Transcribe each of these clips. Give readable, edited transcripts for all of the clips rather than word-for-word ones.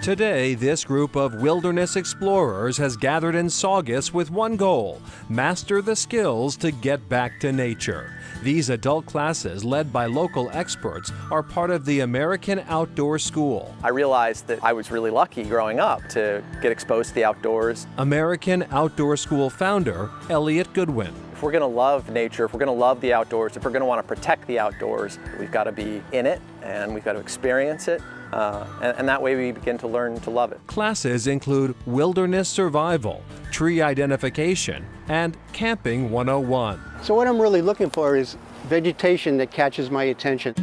Today, this group of wilderness explorers has gathered in Saugus with one goal: master the skills to get back to nature. These adult classes, led by local experts, are part of the American Outdoor School. I realized that I was really lucky growing up to get exposed to the outdoors. American Outdoor School founder Elliot Goodwin. If we're going to love nature, if we're going to love the outdoors, if we're going to want to protect the outdoors, we've got to be in it and we've got to experience it. And that way we begin to learn to love it. Classes include wilderness survival, tree identification, and camping 101. So what I'm really looking for is vegetation that catches my attention.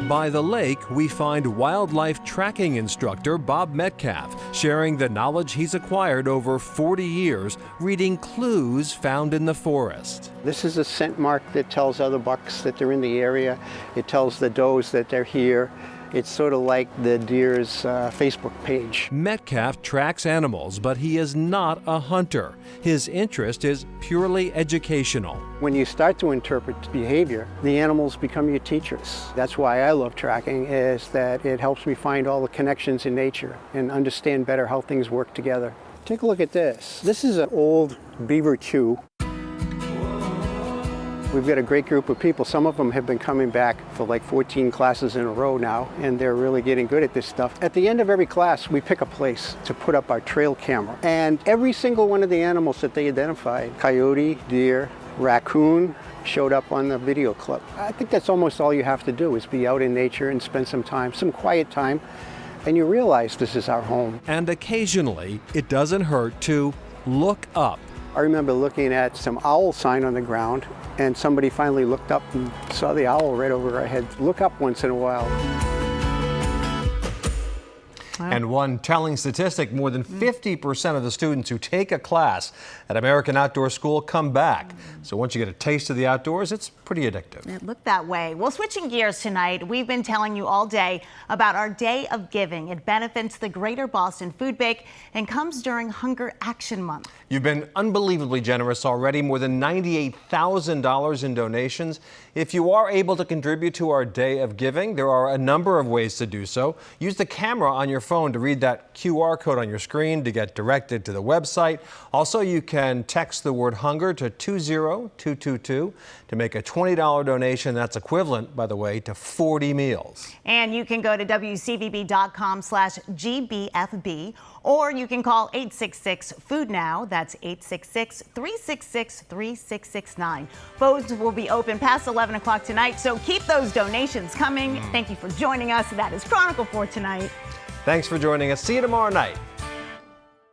By the lake, we find wildlife tracking instructor Bob Metcalf sharing the knowledge he's acquired over 40 years reading clues found in the forest. This is a scent mark that tells other bucks that they're in the area. It tells the does that they're here. It's sort of like the deer's Facebook page. Metcalf tracks animals, but he is not a hunter. His interest is purely educational. When you start to interpret behavior, the animals become your teachers. That's why I love tracking, is that it helps me find all the connections in nature and understand better how things work together. Take a look at this. This is an old beaver chew. We've got a great group of people. Some of them have been coming back for like 14 classes in a row now, and they're really getting good at this stuff. At the end of every class, we pick a place to put up our trail camera. And every single one of the animals that they identified, coyote, deer, raccoon, showed up on the video clip. I think that's almost all you have to do, is be out in nature and spend some time, some quiet time, and you realize this is our home. And occasionally, it doesn't hurt to look up. I remember looking at some owl sign on the ground, and somebody finally looked up and saw the owl right over our head. Look up once in a while. And one telling statistic, more than 50% of the students who take a class at American Outdoor School come back. So once you get a taste of the outdoors, it's pretty addictive. It looked that way. Well, switching gears tonight, we've been telling you all day about our Day of Giving. It benefits the Greater Boston Food Bank and comes during Hunger Action Month. You've been unbelievably generous already, more than $98,000 in donations. If you are able to contribute to our Day of Giving, there are a number of ways to do so. Use the camera on your phone to read that QR code on your screen to get directed to the website. Also, you can text the word hunger to 20222 to make a $20 donation. That's equivalent, by the way, to 40 meals. And you can go to WCVB.com/GBFB, or you can call 866-FOOD-NOW. That's 866-366-3669. Phones will be open past 11 o'clock tonight, so keep those donations coming. Thank you for joining us. That is Chronicle for tonight. Thanks for joining us. See you tomorrow night.